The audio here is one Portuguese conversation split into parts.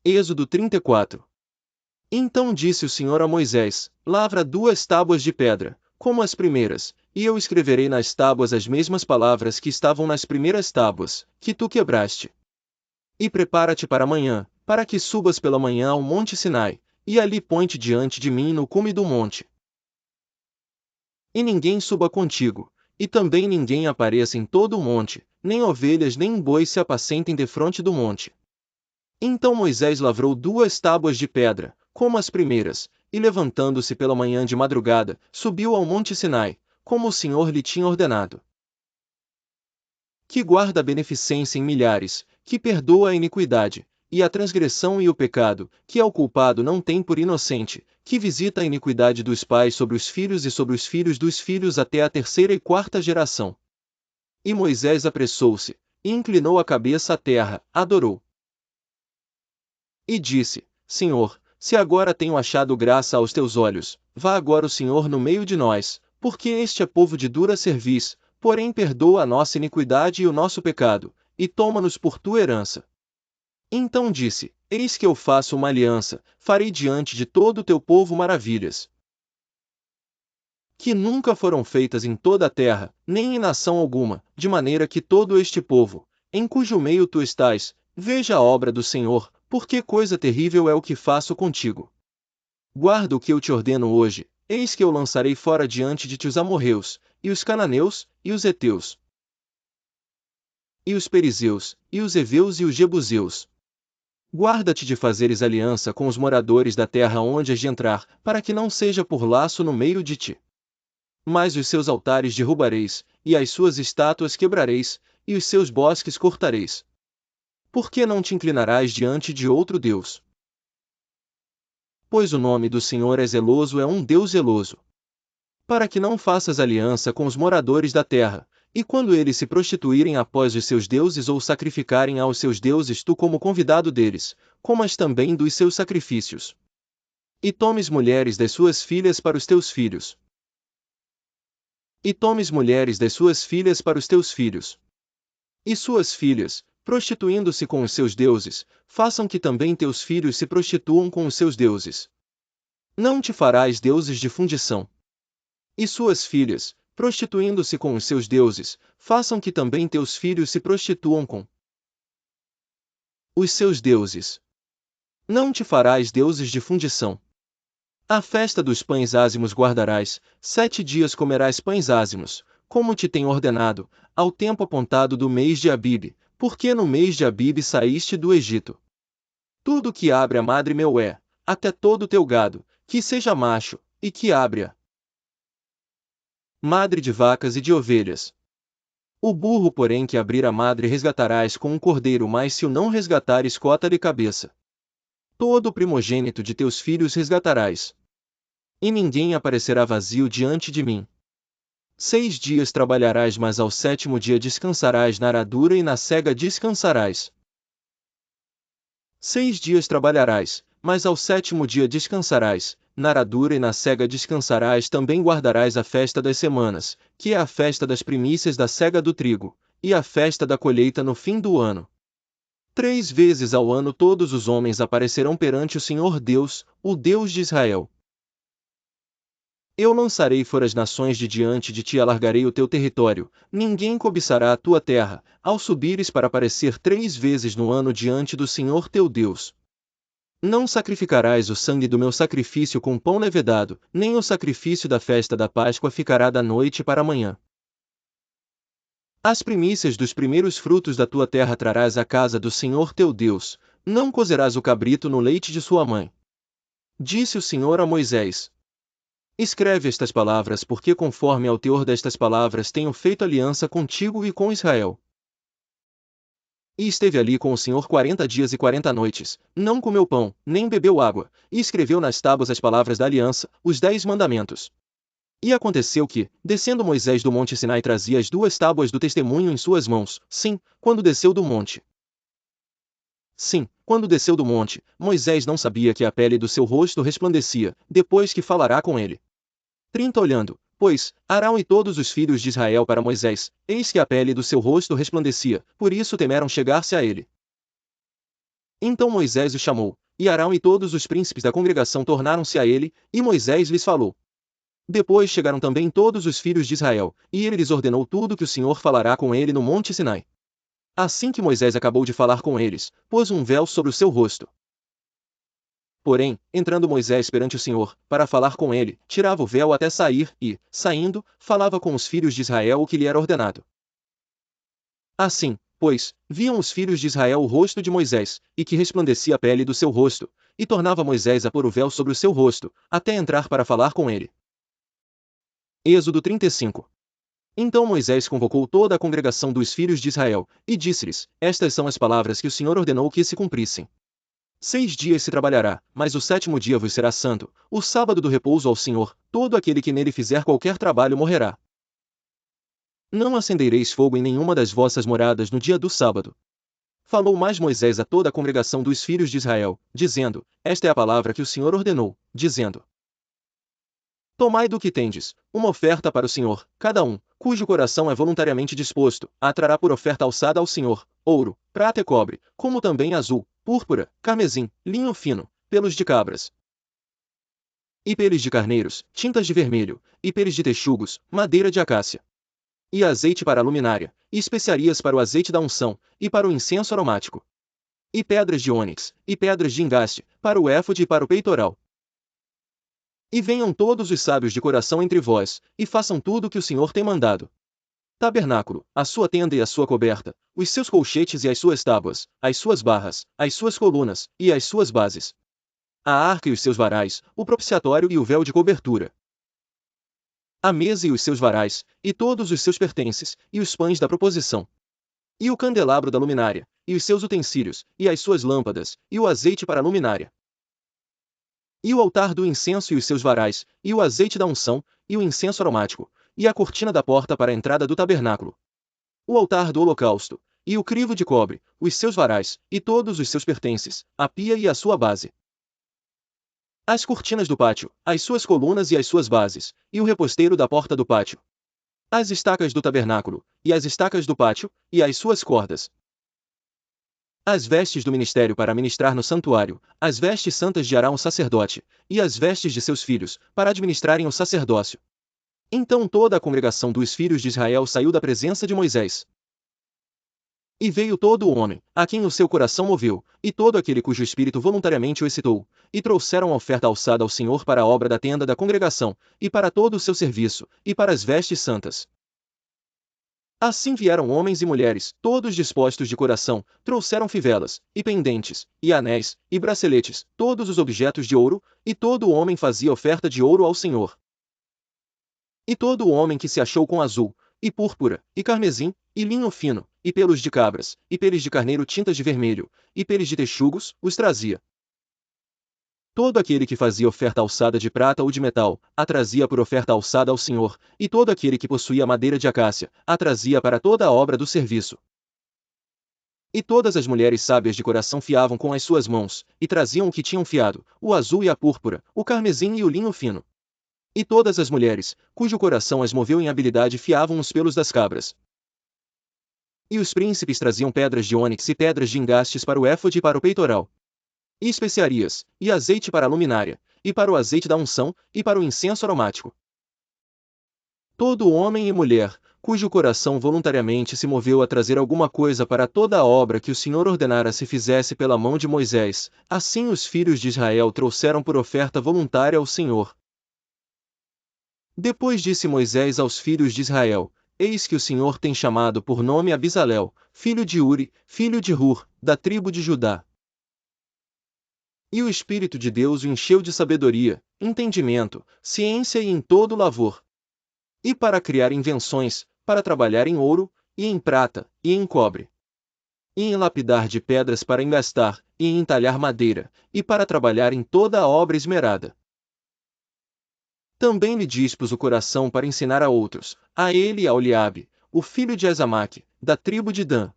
Êxodo 34. Então disse o Senhor a Moisés: Lavra 2 tábuas de pedra, como as primeiras, e eu escreverei nas tábuas as mesmas palavras que estavam nas primeiras tábuas, que tu quebraste. E prepara-te para amanhã, para que subas pela manhã ao monte Sinai, e ali põe-te diante de mim no cume do monte. E ninguém suba contigo, e também ninguém apareça em todo o monte, nem ovelhas nem bois se apacentem defronte do monte. Então Moisés lavrou 2 tábuas de pedra, como as primeiras, e levantando-se pela manhã de madrugada, subiu ao monte Sinai, como o Senhor lhe tinha ordenado. Que guarda a beneficência em milhares, que perdoa a iniquidade, e a transgressão e o pecado, que ao culpado não tem por inocente, que visita a iniquidade dos pais sobre os filhos e sobre os filhos dos filhos até a 3ª e 4ª geração. E Moisés apressou-se, e inclinou a cabeça à terra, adorou. E disse: Senhor, se agora tenho achado graça aos teus olhos, vá agora o Senhor no meio de nós, porque este é povo de dura cerviz, porém perdoa a nossa iniquidade e o nosso pecado, e toma-nos por tua herança. Então disse: Eis que eu faço uma aliança, farei diante de todo o teu povo maravilhas, que nunca foram feitas em toda a terra, nem em nação alguma, de maneira que todo este povo, em cujo meio tu estás, veja a obra do Senhor, porque coisa terrível é o que faço contigo. Guarda o que eu te ordeno hoje, eis que eu lançarei fora diante de ti os amorreus, e os cananeus, e os heteus, e os perizeus, e os heveus e os jebuseus. Guarda-te de fazeres aliança com os moradores da terra onde has de entrar, para que não seja por laço no meio de ti. Mas os seus altares derrubareis, e as suas estátuas quebrareis, e os seus bosques cortareis. Por que não te inclinarás diante de outro Deus? Pois o nome do Senhor é zeloso, é um Deus zeloso. Para que não faças aliança com os moradores da terra, e quando eles se prostituírem após os seus deuses ou sacrificarem aos seus deuses tu como convidado deles, comas também dos seus sacrifícios. E tomes mulheres das suas filhas para os teus filhos. E tomes mulheres das suas filhas para os teus filhos. E suas filhas, prostituindo-se com os seus deuses, façam que também teus filhos se prostituam com os seus deuses. Não te farás deuses de fundição. E suas filhas, prostituindo-se com os seus deuses, façam que também teus filhos se prostituam com os seus deuses. Não te farás deuses de fundição. A festa dos pães ázimos guardarás, 7 dias comerás pães ázimos, como te tenho ordenado, ao tempo apontado do mês de Abibe, porque no mês de Abibe saíste do Egito. Tudo que abre a madre meu é, até todo o teu gado, que seja macho, e que abra madre de vacas e de ovelhas. O burro, porém, que abrir a madre resgatarás com um cordeiro, mas se o não resgatares, cota-lhe cabeça. Todo o primogênito de teus filhos resgatarás. E ninguém aparecerá vazio diante de mim. 6 dias trabalharás, mas ao 7º dia descansarás, na aradura e na cega descansarás. 6 dias trabalharás, mas ao 7º dia descansarás, na aradura e na cega descansarás. Também guardarás a festa das semanas, que é a festa das primícias da cega do trigo, e a festa da colheita no fim do ano. 3 vezes ao ano todos os homens aparecerão perante o Senhor Deus, o Deus de Israel. Eu lançarei fora as nações de diante de ti e alargarei o teu território, ninguém cobiçará a tua terra, ao subires para aparecer 3 vezes no ano diante do Senhor teu Deus. Não sacrificarás o sangue do meu sacrifício com pão levedado, nem o sacrifício da festa da Páscoa ficará da noite para amanhã. As primícias dos primeiros frutos da tua terra trarás à casa do Senhor teu Deus, não cozerás o cabrito no leite de sua mãe. Disse o Senhor a Moisés: Escreve estas palavras, porque conforme ao teor destas palavras tenho feito aliança contigo e com Israel. E esteve ali com o Senhor 40 dias e 40 noites, não comeu pão, nem bebeu água, e escreveu nas tábuas as palavras da aliança, os 10 mandamentos. E aconteceu que, descendo Moisés do monte Sinai, trazia as 2 tábuas do testemunho em suas mãos. Sim, quando desceu do monte. Moisés não sabia que a pele do seu rosto resplandecia, depois que falará com ele. 30 Olhando, pois, Arão e todos os filhos de Israel para Moisés, eis que a pele do seu rosto resplandecia, por isso temeram chegar-se a ele. Então Moisés o chamou, e Arão e todos os príncipes da congregação tornaram-se a ele, e Moisés lhes falou. Depois chegaram também todos os filhos de Israel, e ele lhes ordenou tudo que o Senhor falará com ele no monte Sinai. Assim que Moisés acabou de falar com eles, pôs um véu sobre o seu rosto. Porém, entrando Moisés perante o Senhor, para falar com ele, tirava o véu até sair, e, saindo, falava com os filhos de Israel o que lhe era ordenado. Assim, pois, viam os filhos de Israel o rosto de Moisés, e que resplandecia a pele do seu rosto, e tornava Moisés a pôr o véu sobre o seu rosto, até entrar para falar com ele. Êxodo 35. Então Moisés convocou toda a congregação dos filhos de Israel, e disse-lhes: Estas são as palavras que o Senhor ordenou que se cumprissem. 6 dias se trabalhará, mas o 7º dia vos será santo, o sábado do repouso ao Senhor, todo aquele que nele fizer qualquer trabalho morrerá. Não acendereis fogo em nenhuma das vossas moradas no dia do sábado. Falou mais Moisés a toda a congregação dos filhos de Israel, dizendo: Esta é a palavra que o Senhor ordenou, dizendo: Tomai do que tendes, uma oferta para o Senhor, cada um, cujo coração é voluntariamente disposto, a trará por oferta alçada ao Senhor, ouro, prata e cobre, como também azul, púrpura, carmesim, linho fino, pelos de cabras, e peles de carneiros, tintas de vermelho, e peles de texugos, madeira de acácia, e azeite para a luminária, e especiarias para o azeite da unção, e para o incenso aromático, e pedras de ônix, e pedras de engaste, para o éfode e para o peitoral. E venham todos os sábios de coração entre vós, e façam tudo o que o Senhor tem mandado. Tabernáculo, a sua tenda e a sua coberta, os seus colchetes e as suas tábuas, as suas barras, as suas colunas, e as suas bases. A arca e os seus varais, o propiciatório e o véu de cobertura. A mesa e os seus varais, e todos os seus pertences, e os pães da proposição. E o candelabro da luminária, e os seus utensílios, e as suas lâmpadas, e o azeite para a luminária. E o altar do incenso e os seus varais, e o azeite da unção, e o incenso aromático, e a cortina da porta para a entrada do tabernáculo. O altar do holocausto, e o crivo de cobre, os seus varais, e todos os seus pertences, a pia e a sua base. As cortinas do pátio, as suas colunas e as suas bases, e o reposteiro da porta do pátio. As estacas do tabernáculo, e as estacas do pátio, e as suas cordas. As vestes do ministério para ministrar no santuário, as vestes santas de Arão o sacerdote, e as vestes de seus filhos, para administrarem o sacerdócio. Então toda a congregação dos filhos de Israel saiu da presença de Moisés. E veio todo o homem, a quem o seu coração moveu, e todo aquele cujo espírito voluntariamente o excitou, e trouxeram a oferta alçada ao Senhor para a obra da tenda da congregação, e para todo o seu serviço, e para as vestes santas. Assim vieram homens e mulheres, todos dispostos de coração, trouxeram fivelas, e pendentes, e anéis, e braceletes, todos os objetos de ouro, e todo o homem fazia oferta de ouro ao Senhor. E todo o homem que se achou com azul, e púrpura, e carmesim, e linho fino, e pelos de cabras, e peles de carneiro tintas de vermelho, e peles de texugos, os trazia. Todo aquele que fazia oferta alçada de prata ou de metal, a trazia por oferta alçada ao Senhor, e todo aquele que possuía madeira de acácia, a trazia para toda a obra do serviço. E todas as mulheres sábias de coração fiavam com as suas mãos, e traziam o que tinham fiado, o azul e a púrpura, o carmesim e o linho fino. E todas as mulheres, cujo coração as moveu em habilidade, fiavam os pelos das cabras. E os príncipes traziam pedras de ônix e pedras de engastes para o éfode e para o peitoral. E especiarias, e azeite para a luminária, e para o azeite da unção, e para o incenso aromático. Todo homem e mulher, cujo coração voluntariamente se moveu a trazer alguma coisa para toda a obra que o Senhor ordenara se fizesse pela mão de Moisés, assim os filhos de Israel trouxeram por oferta voluntária ao Senhor. Depois disse Moisés aos filhos de Israel: Eis que o Senhor tem chamado por nome Abizalel, filho de Uri, filho de Hur, da tribo de Judá. E o Espírito de Deus o encheu de sabedoria, entendimento, ciência e em todo lavor. E para criar invenções, para trabalhar em ouro, e em prata, e em cobre. E em lapidar de pedras para engastar, e em entalhar madeira, e para trabalhar em toda a obra esmerada. Também lhe dispus o coração para ensinar a outros, a ele e a Oliabe, o filho de Azamaque, da tribo de Dan.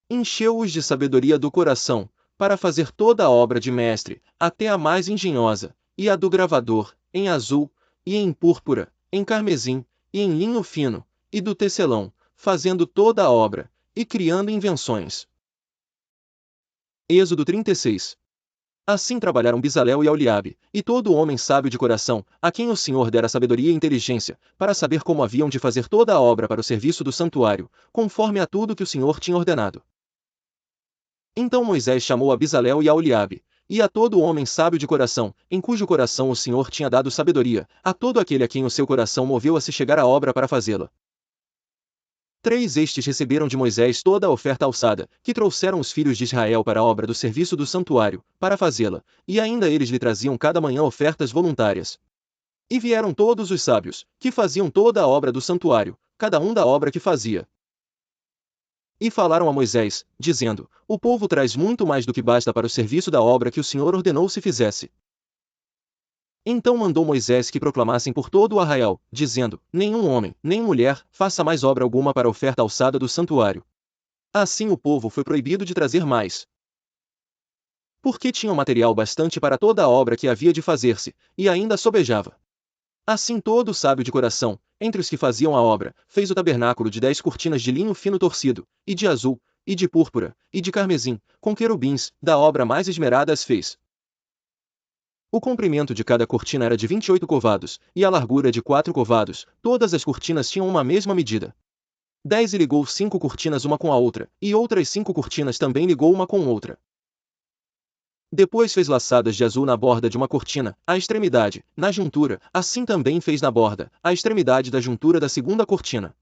Encheu-os de sabedoria do coração, para fazer toda a obra de mestre, até a mais engenhosa, e a do gravador, em azul, e em púrpura, em carmesim, e em linho fino, e do tecelão, fazendo toda a obra, e criando invenções. Êxodo 36. Assim trabalharam Bezalel e Aholiabe, e todo homem sábio de coração, a quem o Senhor dera sabedoria e inteligência, para saber como haviam de fazer toda a obra para o serviço do santuário, conforme a tudo que o Senhor tinha ordenado. Então Moisés chamou a Bezalel e a Aholiabe, e a todo homem sábio de coração, em cujo coração o Senhor tinha dado sabedoria, a todo aquele a quem o seu coração moveu a se chegar à obra para fazê-la. 3 Estes receberam de Moisés toda a oferta alçada, que trouxeram os filhos de Israel para a obra do serviço do santuário, para fazê-la, e ainda eles lhe traziam cada manhã ofertas voluntárias. E vieram todos os sábios, que faziam toda a obra do santuário, cada um da obra que fazia. E falaram a Moisés, dizendo: O povo traz muito mais do que basta para o serviço da obra que o Senhor ordenou se fizesse. Então mandou Moisés que proclamassem por todo o arraial, dizendo: Nenhum homem, nem mulher, faça mais obra alguma para a oferta alçada do santuário. Assim o povo foi proibido de trazer mais. Porque tinham material bastante para toda a obra que havia de fazer-se, e ainda sobejava. Assim todo sábio de coração, entre os que faziam a obra, fez o tabernáculo de 10 cortinas de linho fino torcido, e de azul, e de púrpura, e de carmesim, com querubins, da obra mais esmerada as fez. O comprimento de cada cortina era de 28 covados, e a largura de 4 covados, todas as cortinas tinham uma mesma medida. 10 E ligou 5 cortinas uma com a outra, e outras 5 cortinas também ligou uma com outra. Depois fez laçadas de azul na borda de uma cortina, à extremidade, na juntura, assim também fez na borda, à extremidade da juntura da segunda cortina.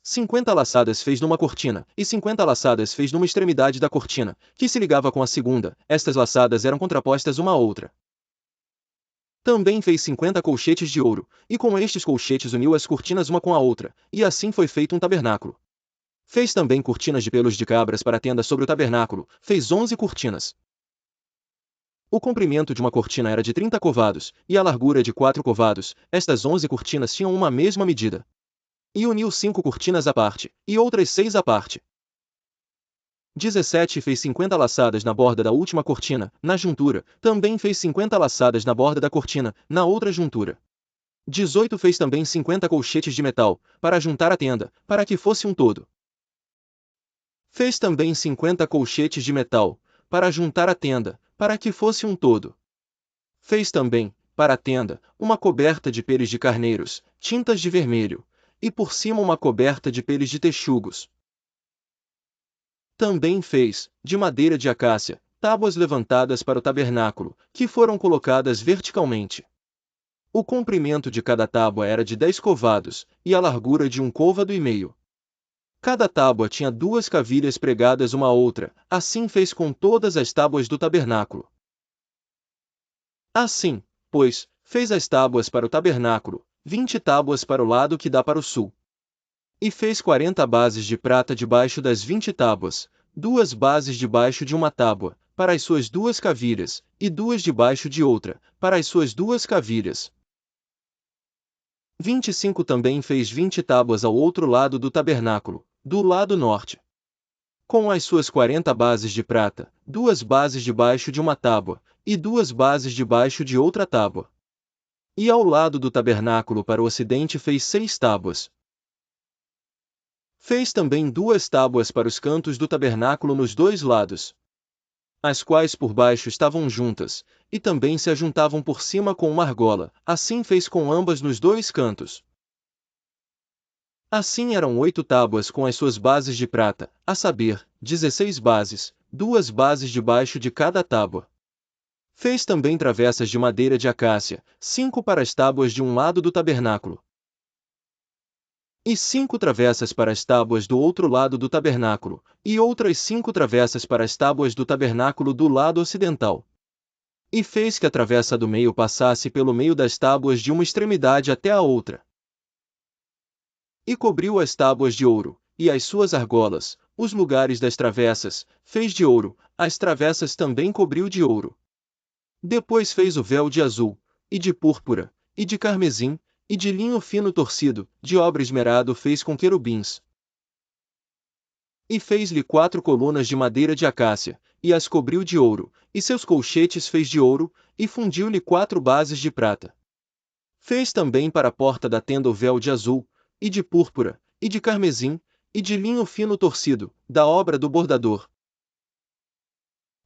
50 laçadas fez numa cortina, e 50 laçadas fez numa extremidade da cortina, que se ligava com a segunda, estas laçadas eram contrapostas uma à outra. Também fez 50 colchetes de ouro, e com estes colchetes uniu as cortinas uma com a outra, e assim foi feito um tabernáculo. Fez também cortinas de pelos de cabras para a tenda sobre o tabernáculo, fez 11 cortinas. O comprimento de uma cortina era de 30 covados, e a largura de 4 covados, estas 11 cortinas tinham uma mesma medida. E uniu 5 cortinas à parte, e outras 6 à parte. 17 Fez 50 laçadas na borda da última cortina, na juntura, também fez 50 laçadas na borda da cortina, na outra juntura. 18 Fez também 50 colchetes de metal, para juntar a tenda, para que fosse um todo. Fez também 50 colchetes de metal, para juntar a tenda, para que fosse um todo. Fez também, para a tenda, uma coberta de peles de carneiros, tintas de vermelho, e por cima uma coberta de peles de texugos. Também fez, de madeira de acácia, tábuas levantadas para o tabernáculo, que foram colocadas verticalmente. O comprimento de cada tábua era de 10 covados, e a largura de 1,5 côvado. Cada tábua tinha 2 cavilhas pregadas uma à outra, assim fez com todas as tábuas do tabernáculo. Assim, pois, fez as tábuas para o tabernáculo, 20 tábuas para o lado que dá para o sul. E fez 40 bases de prata debaixo das 20 tábuas, 2 bases debaixo de uma tábua, para as suas 2 cavilhas, e 2 debaixo de outra, para as suas 2 cavilhas. 25 Também fez 20 tábuas ao outro lado do tabernáculo, do lado norte. Com as suas 40 bases de prata, 2 bases debaixo de uma tábua, e 2 bases debaixo de outra tábua. E ao lado do tabernáculo para o ocidente fez 6 tábuas. Fez também 2 tábuas para os cantos do tabernáculo nos 2 lados, as quais por baixo estavam juntas, e também se ajuntavam por cima com uma argola, assim fez com ambas nos 2 cantos. Assim eram 8 tábuas com as suas bases de prata, a saber, 16 bases, 2 bases debaixo de cada tábua. Fez também travessas de madeira de acácia, 5 para as tábuas de um lado do tabernáculo, e 5 travessas para as tábuas do outro lado do tabernáculo, e outras 5 travessas para as tábuas do tabernáculo do lado ocidental. E fez que a travessa do meio passasse pelo meio das tábuas de uma extremidade até a outra. E cobriu as tábuas de ouro, e as suas argolas, os lugares das travessas, fez de ouro, as travessas também cobriu de ouro. Depois fez o véu de azul, e de púrpura, e de carmesim, e de linho fino torcido, de obra esmerado fez com querubins. E fez-lhe 4 colunas de madeira de acácia, e as cobriu de ouro, e seus colchetes fez de ouro, e fundiu-lhe 4 bases de prata. Fez também para a porta da tenda o véu de azul, e de púrpura, e de carmesim, e de linho fino torcido, da obra do bordador.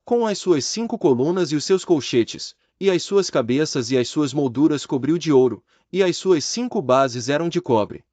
com as suas 5 colunas e os seus colchetes, e as suas cabeças e as suas molduras cobriu de ouro, e as suas 5 bases eram de cobre.